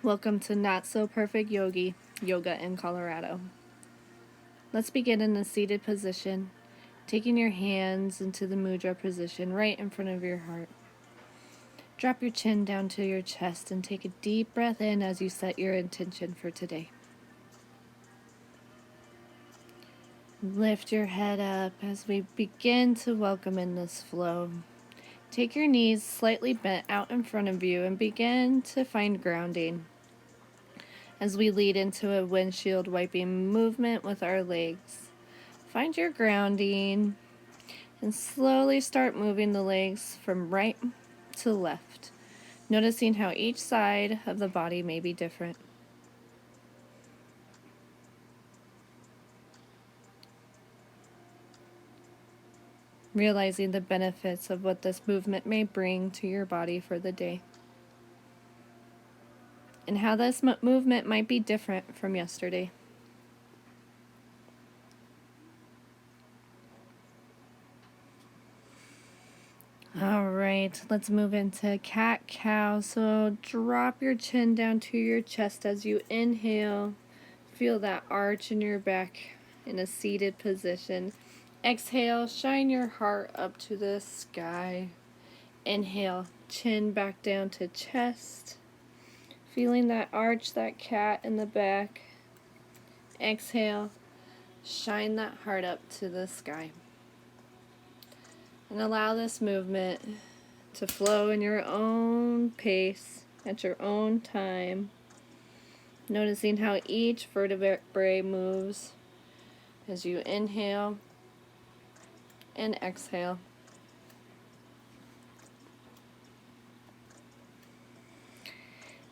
Welcome to Not So Perfect Yogi, Yoga in Colorado. Let's begin in a seated position, taking your hands into the mudra position right in front of your heart. Drop your chin down to your chest and take a deep breath in as you set your intention for today. Lift your head up as we begin to welcome in this flow. Take your knees slightly bent out in front of you and begin to find grounding as we lead into a windshield wiping movement with our legs. Find your grounding and slowly start moving the legs from right to left, noticing how each side of the body may be different. Realizing the benefits of what this movement may bring to your body for the day, and how this movement might be different from yesterday. All right, let's move into cat-cow. So drop your chin down to your chest as you inhale. Feel that arch in your back in a seated position. Exhale, shine your heart up to the sky. Inhale, chin back down to chest. Feeling that arch, that cat in the back. Exhale, shine that heart up to the sky. And allow this movement to flow in your own pace, at your own time. Noticing how each vertebrae moves as you inhale and exhale.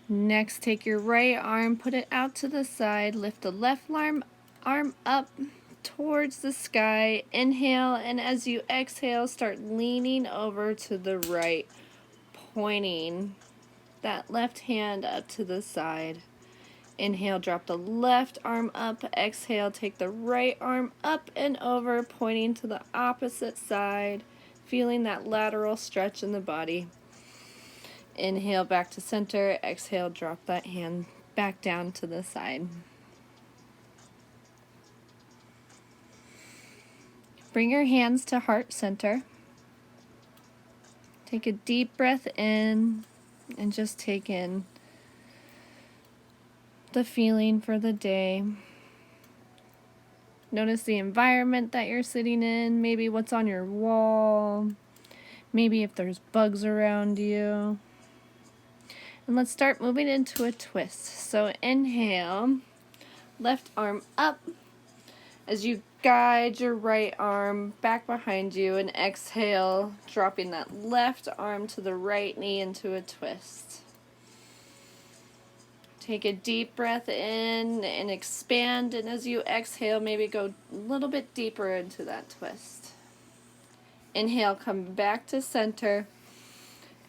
Next, take your right arm, put it out to the side, lift the left arm up towards the sky. Inhale, and as you exhale, start leaning over to the right, pointing that left hand up to the side. Inhale, drop the left arm up. Exhale, take the right arm up and over, pointing to the opposite side, feeling that lateral stretch in the body. Inhale, back to center. Exhale, drop that hand back down to the side. Bring your hands to heart center. Take a deep breath in and just take in the feeling for the day. Notice the environment that you're sitting in, maybe what's on your wall, maybe if there's bugs around you. And let's start moving into a twist. So inhale, left arm up as you guide your right arm back behind you, and exhale, dropping that left arm to the right knee into a twist. Take a deep breath in and expand, and as you exhale, maybe go a little bit deeper into that twist. Inhale, come back to center.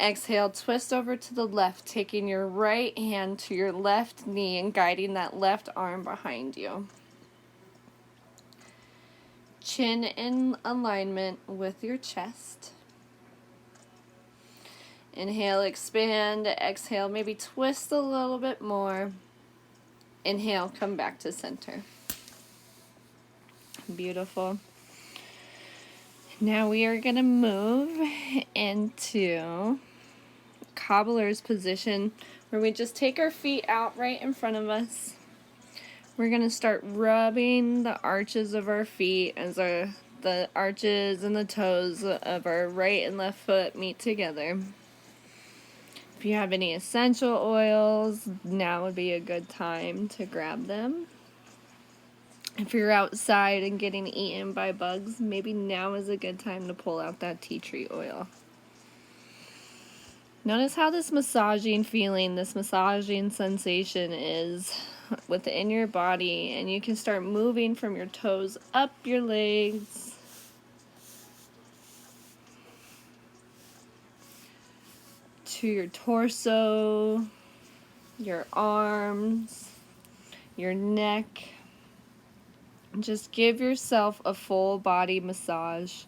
Exhale, twist over to the left, taking your right hand to your left knee and guiding that left arm behind you. Chin in alignment with your chest. Inhale, expand. Exhale, maybe twist a little bit more. Inhale, come back to center. Beautiful. Now we are going to move into cobbler's position, where we just take our feet out right in front of us. We're going to start rubbing the arches of our feet as the arches and the toes of our right and left foot meet together. If you have any essential oils, now would be a good time to grab them. If you're outside and getting eaten by bugs, maybe now is a good time to pull out that tea tree oil. Notice how this massaging feeling, this massaging sensation is within your body, and you can start moving from your toes up your legs, to your torso, your arms, your neck. Just give yourself a full body massage,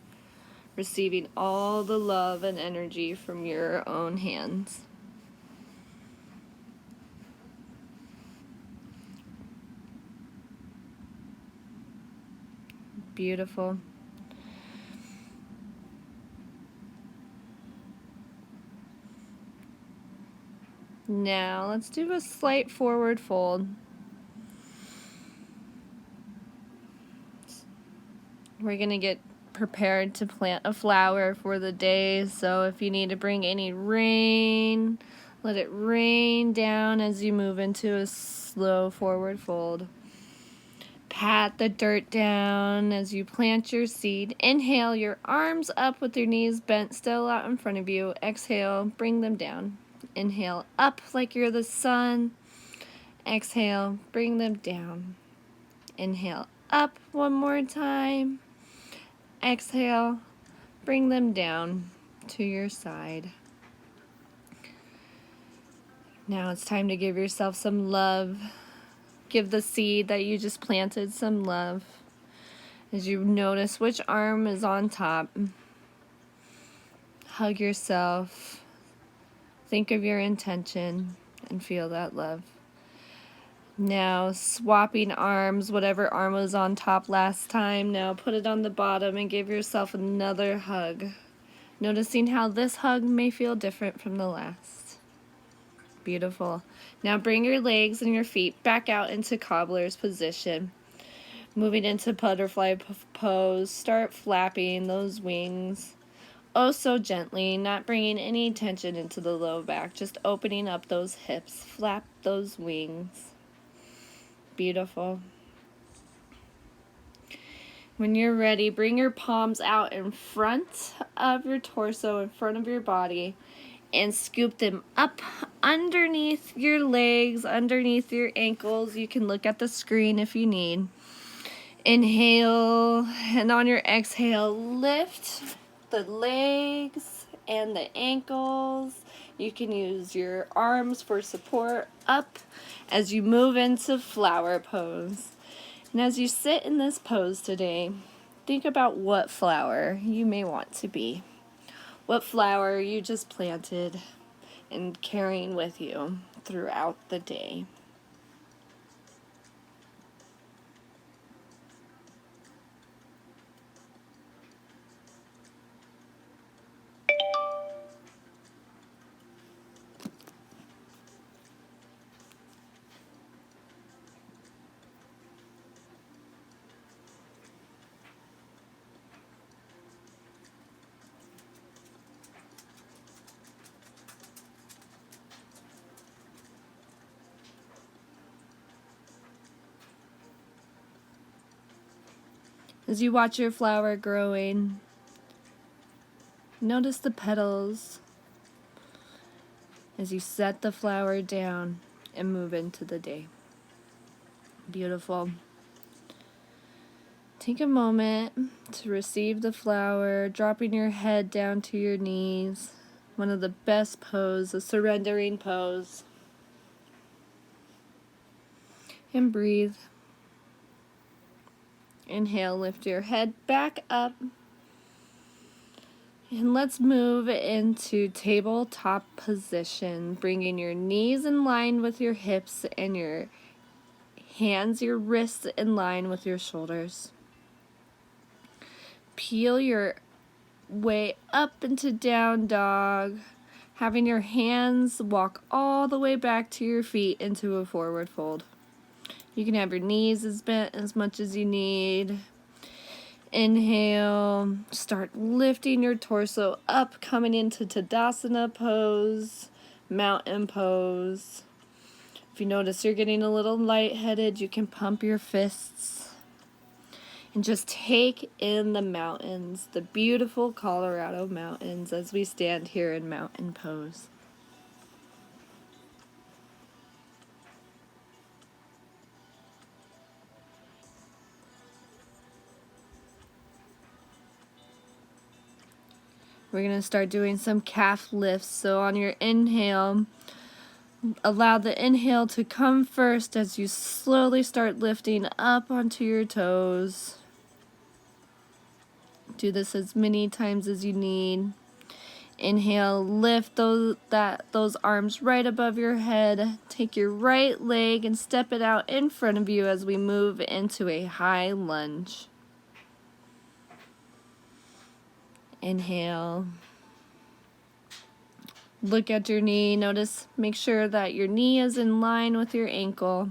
receiving all the love and energy from your own hands. Beautiful. Now let's do a slight forward fold. We're going to get prepared to plant a flower for the day, so if you need to bring any rain, let it rain down as you move into a slow forward fold. Pat the dirt down as you plant your seed. Inhale, your arms up with your knees bent still out in front of you. Exhale, bring them down. Inhale, up like you're the sun. Exhale, bring them down. Inhale, up one more time. Exhale, bring them down to your side. Now it's time to give yourself some love. Give the seed that you just planted some love. As you notice which arm is on top, hug yourself. Think of your intention and feel that love. Now swapping arms, whatever arm was on top last time, now put it on the bottom and give yourself another hug. Noticing how this hug may feel different from the last. Beautiful. Now bring your legs and your feet back out into cobbler's position. Moving into butterfly pose, start flapping those wings. Oh, so gently, not bringing any tension into the low back, just opening up those hips. Flap those wings. Beautiful. When you're ready, bring your palms out in front of your torso, in front of your body, and scoop them up underneath your legs, underneath your ankles. You can look at the screen if you need. Inhale, and on your exhale, lift the legs and the ankles. You can use your arms for support up as you move into flower pose. And as you sit in this pose today, think about what flower you may want to be. What flower you just planted and carrying with you throughout the day. As you watch your flower growing, notice the petals as you set the flower down and move into the day. Beautiful. Take a moment to receive the flower, dropping your head down to your knees. One of the best poses, a surrendering pose. And breathe. Inhale, lift your head back up. And let's move into tabletop position, bringing your knees in line with your hips and your hands, your wrists in line with your shoulders. Peel your way up into down dog, having your hands walk all the way back to your feet into a forward fold. You can have your knees as bent as much as you need. Inhale, start lifting your torso up, coming into Tadasana pose, mountain pose. If you notice you're getting a little lightheaded, you can pump your fists. And just take in the mountains, the beautiful Colorado mountains, as we stand here in mountain pose. We're going to start doing some calf lifts. So on your inhale, allow the inhale to come first as you slowly start lifting up onto your toes. Do this as many times as you need. Inhale, lift those arms right above your head. Take your right leg and step it out in front of you as we move into a high lunge. Inhale. Look at your knee. Notice, make sure that your knee is in line with your ankle.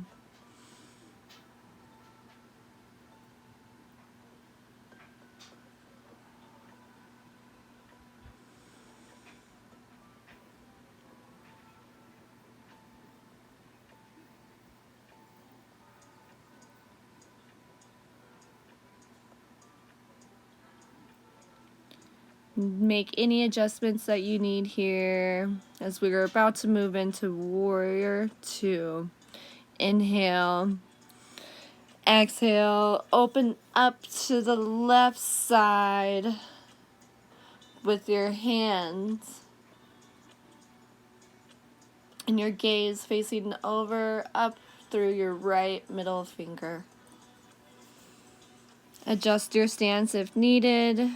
Make any adjustments that you need here as we are about to move into Warrior 2. Inhale. Exhale. Open up to the left side with your hands and your gaze facing over, up through your right middle finger. Adjust your stance if needed.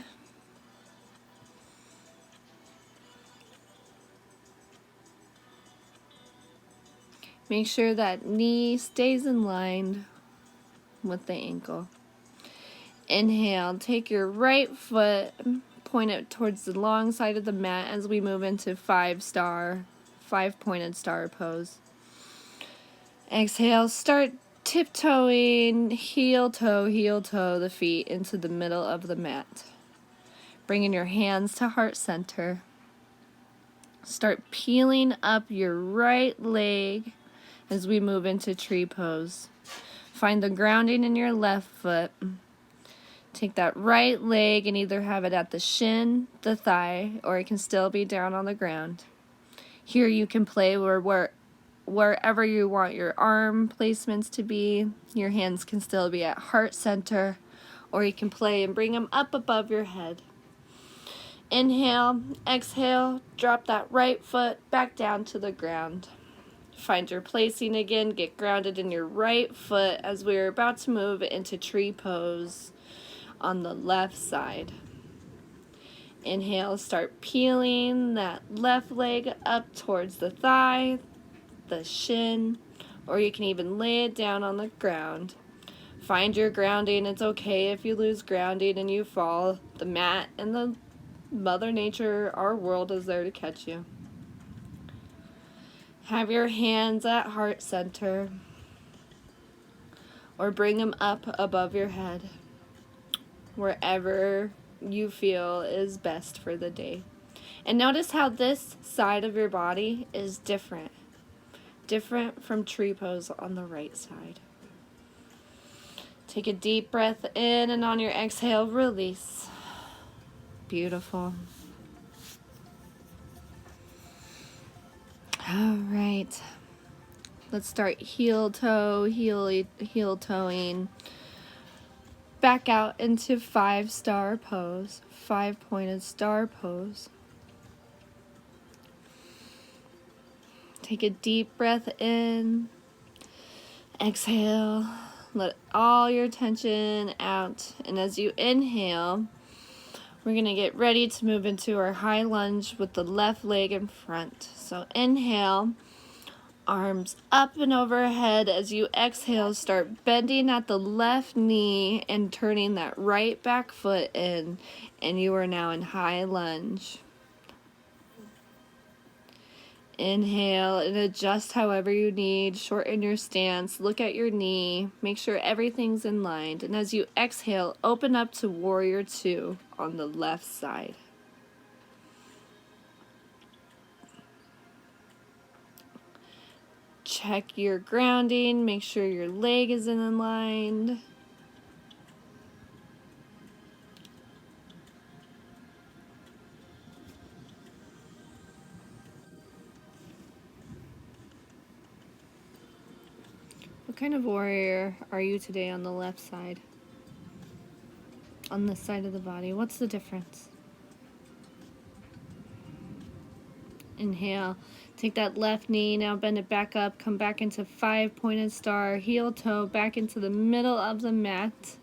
Make sure that knee stays in line with the ankle. Inhale, take your right foot, point it towards the long side of the mat as we move into 5-pointed star pose. Exhale, start tiptoeing, heel toe, the feet into the middle of the mat. Bringing your hands to heart center. Start peeling up your right leg as we move into tree pose. Find the grounding in your left foot. Take that right leg and either have it at the shin, the thigh, or it can still be down on the ground. Here you can play wherever you want your arm placements to be. Your hands can still be at heart center, or you can play and bring them up above your head. Inhale, exhale, drop that right foot back down to the ground. Find your placing again, get grounded in your right foot as we're about to move into tree pose on the left side. Inhale, start peeling that left leg up towards the thigh, the shin, or you can even lay it down on the ground. Find your grounding. It's okay if you lose grounding and you fall. The mat and the Mother Nature, our world, is there to catch you. Have your hands at heart center or bring them up above your head, wherever you feel is best for the day. And notice how this side of your body is different from tree pose on the right side. Take a deep breath in, and on your exhale, release. Beautiful. All right. Let's start heel toeing. Back out into 5-star pose, 5-pointed star pose. Take a deep breath in. Exhale. Let all your tension out. And as you inhale, we're going to get ready to move into our high lunge with the left leg in front. So inhale, arms up and overhead. As you exhale, start bending at the left knee and turning that right back foot in. And you are now in high lunge. Inhale and adjust however you need. Shorten your stance. Look at your knee. Make sure everything's in line. And as you exhale, open up to Warrior 2 on the left side. Check your grounding. Make sure your leg is in line. What kind of warrior are you today on the left side? On this side of the body, what's the difference? Inhale, take that left knee, now bend it back up, come back into 5-pointed star, heel toe, back into the middle of the mat.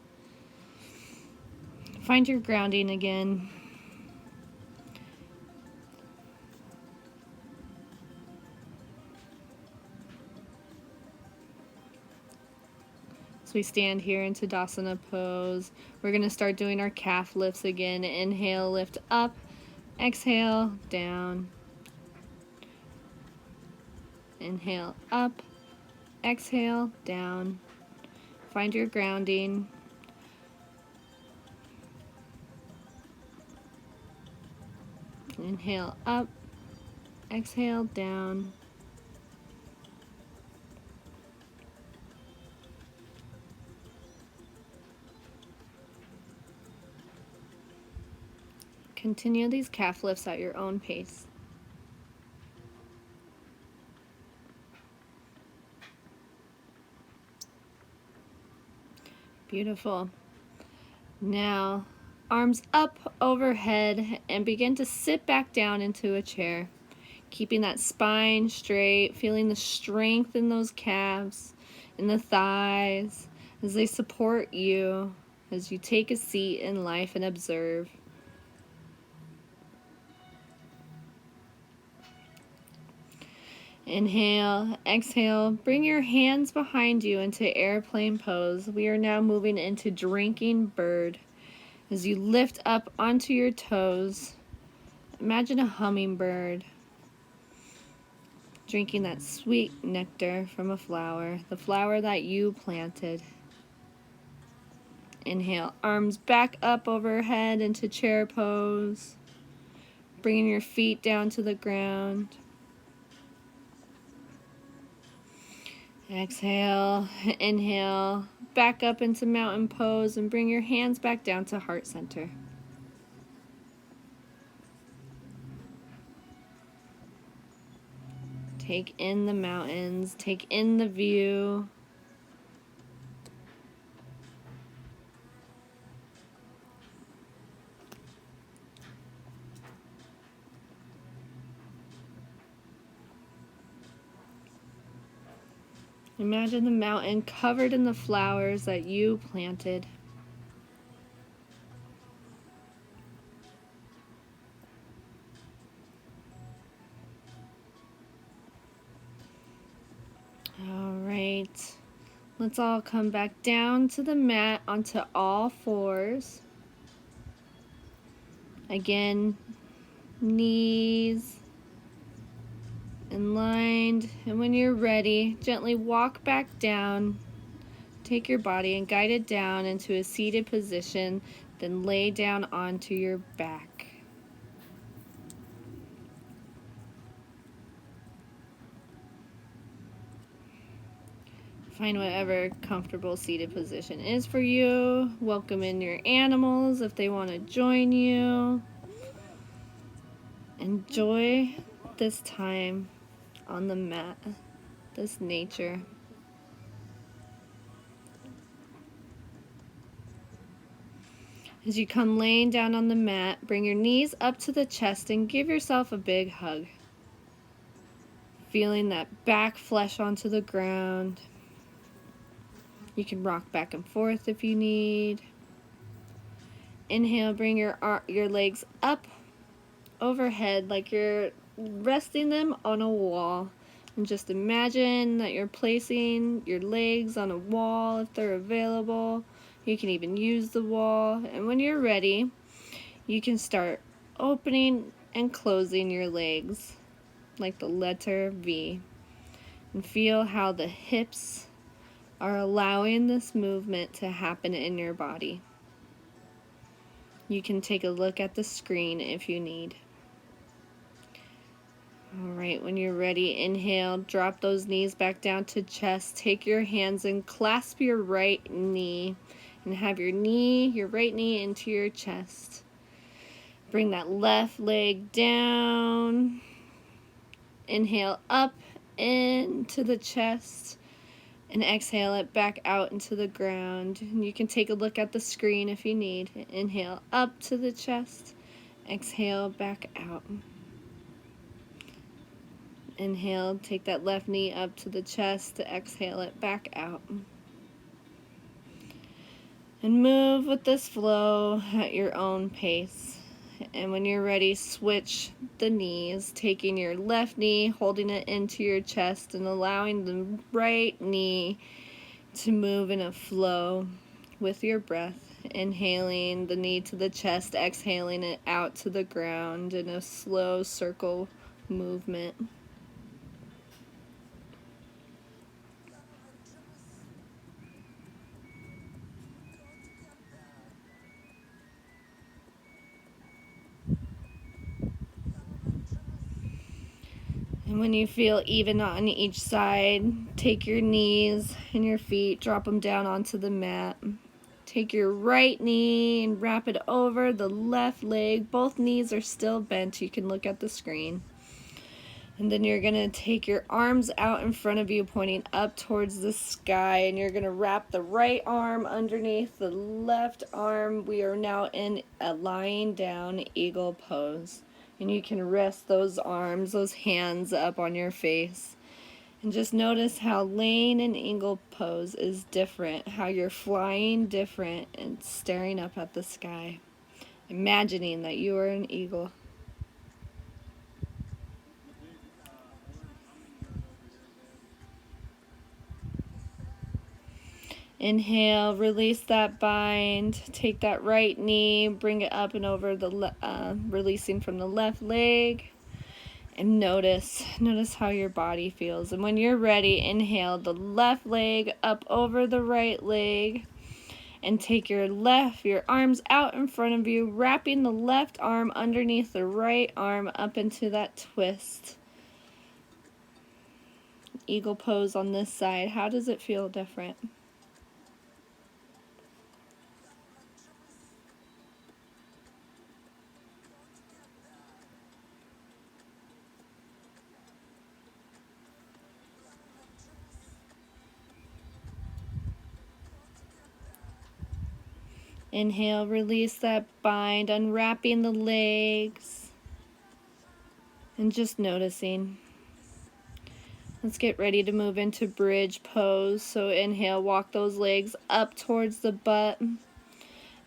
Find your grounding again. So we stand here in Tadasana pose. We're going to start doing our calf lifts again. Inhale, lift up. Exhale, down. Inhale, up. Exhale, down. Find your grounding. Inhale, up. Exhale, down. Continue these calf lifts at your own pace. Beautiful. Now, arms up overhead and begin to sit back down into a chair. Keeping that spine straight, feeling the strength in those calves, in the thighs, as they support you, as you take a seat in life and observe. Inhale, exhale, bring your hands behind you into airplane pose. We are now moving into drinking bird. As you lift up onto your toes, imagine a hummingbird drinking that sweet nectar from a flower, the flower that you planted. Inhale, arms back up overhead into chair pose, bringing your feet down to the ground. Exhale, inhale, back up into mountain pose and bring your hands back down to heart center. Take in the mountains, take in the view. Imagine the mountain covered in the flowers that you planted. All right, let's all come back down to the mat onto all fours. Again, knees aligned, and when you're ready, gently walk back down. Take your body and guide it down into a seated position, then lay down onto your back. Find whatever comfortable seated position is for you. Welcome in your animals if they want to join you. Enjoy this time on the mat, this nature. As you come laying down on the mat, bring your knees up to the chest and give yourself a big hug. Feeling that back flesh onto the ground. You can rock back and forth if you need. Inhale, bring your legs up overhead like you're resting them on a wall. And just imagine that you're placing your legs on a wall if they're available. You can even use the wall. And when you're ready, you can start opening and closing your legs like the letter V. And feel how the hips are allowing this movement to happen in your body. You can take a look at the screen if you need. All right, when you're ready, inhale, drop those knees back down to chest. Take your hands and clasp your right knee and have your right knee into your chest. Bring that left leg down. Inhale up into the chest. And exhale it back out into the ground. And you can take a look at the screen if you need. Inhale up to the chest. Exhale back out. Inhale, take that left knee up to the chest to exhale it back out. And move with this flow at your own pace. And when you're ready, switch the knees, taking your left knee, holding it into your chest, and allowing the right knee to move in a flow with your breath. Inhaling the knee to the chest, exhaling it out to the ground in a slow circle movement. And when you feel even on each side, take your knees and your feet, drop them down onto the mat. Take your right knee and wrap it over the left leg. Both knees are still bent. You can look at the screen. And then you're going to take your arms out in front of you, pointing up towards the sky. And you're going to wrap the right arm underneath the left arm. We are now in a lying down eagle pose. And you can rest those arms, those hands up on your face. And just notice how laying in eagle pose is different, how you're flying different and staring up at the sky, imagining that you are an eagle. Inhale, release that bind, take that right knee, bring it up and over the releasing from the left leg. And notice how your body feels. And when you're ready, inhale the left leg up over the right leg. And take your arms out in front of you, wrapping the left arm underneath the right arm up into that twist. Eagle pose on this side. How does it feel different? Inhale, release that bind, unwrapping the legs, and just noticing. Let's get ready to move into bridge pose. So inhale, walk those legs up towards the butt.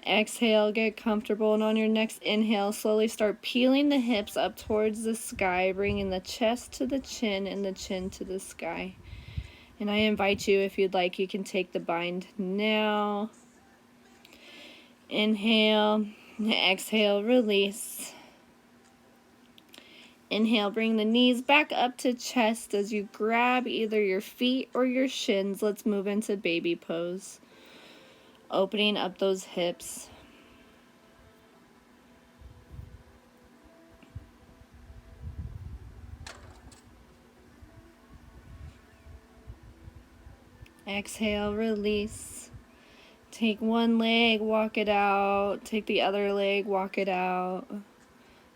Exhale, get comfortable, and on your next inhale, slowly start peeling the hips up towards the sky, bringing the chest to the chin and the chin to the sky. And I invite you, if you'd like, you can take the bind now. Inhale, exhale, release. Inhale, bring the knees back up to chest as you grab either your feet or your shins. Let's move into baby pose. Opening up those hips. Exhale, release. Take one leg, walk it out. Take the other leg, walk it out.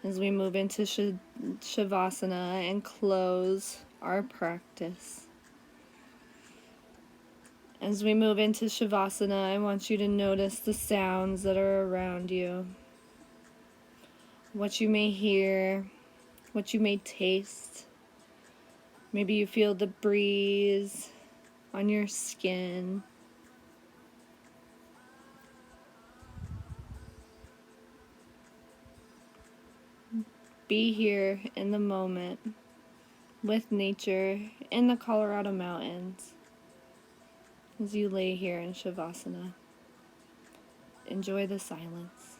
As we move into Shavasana and close our practice. As we move into Shavasana, I want you to notice the sounds that are around you. What you may hear, what you may taste. Maybe you feel the breeze on your skin. Be here in the moment with nature in the Colorado mountains as you lay here in Shavasana. Enjoy the silence.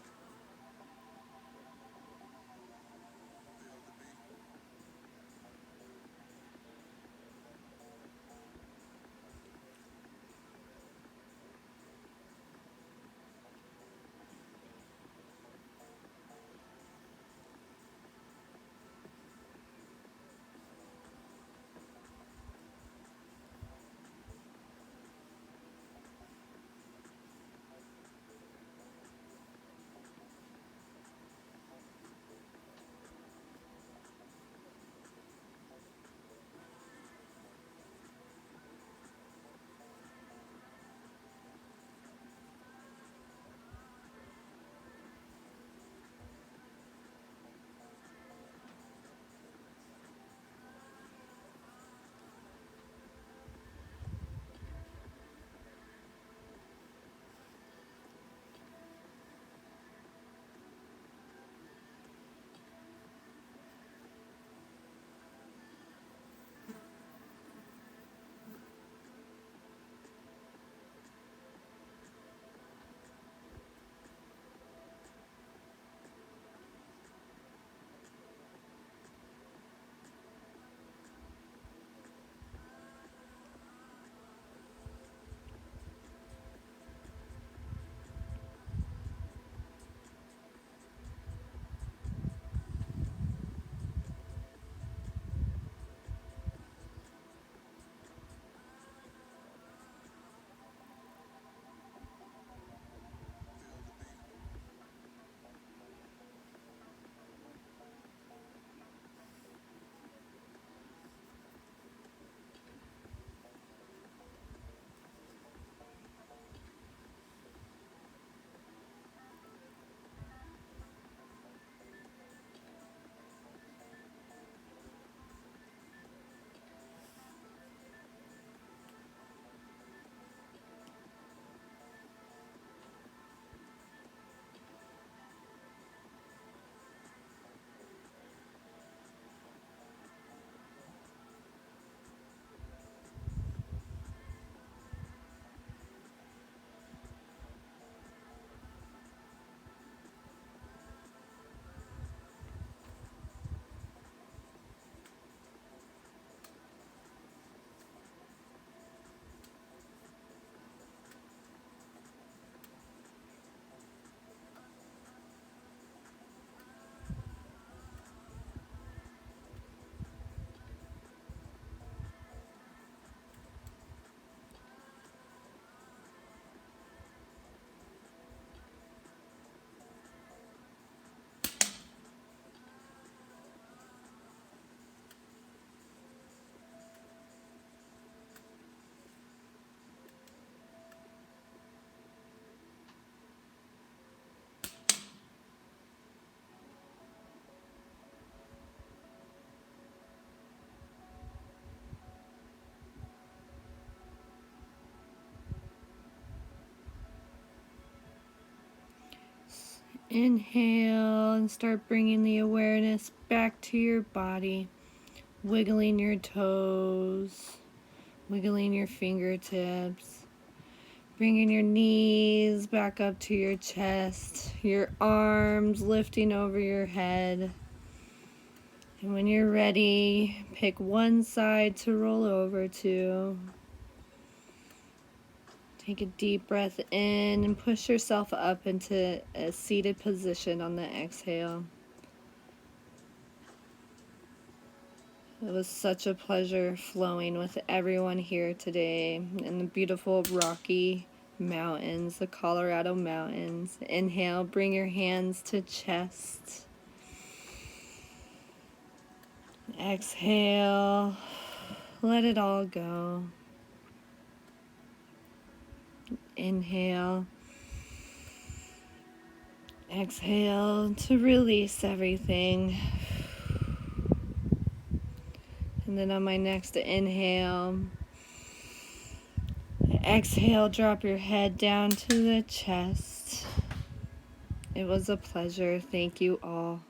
Inhale and start bringing the awareness back to your body, wiggling your toes, wiggling your fingertips, bringing your knees back up to your chest, your arms lifting over your head. And when you're ready, pick one side to roll over to. Take a deep breath in and push yourself up into a seated position on the exhale. It was such a pleasure flowing with everyone here today in the beautiful Rocky Mountains, the Colorado Mountains. Inhale, bring your hands to chest. Exhale, let it all go. Inhale. Exhale to release everything. And then on my next inhale, exhale, drop your head down to the chest. It was a pleasure. Thank you all.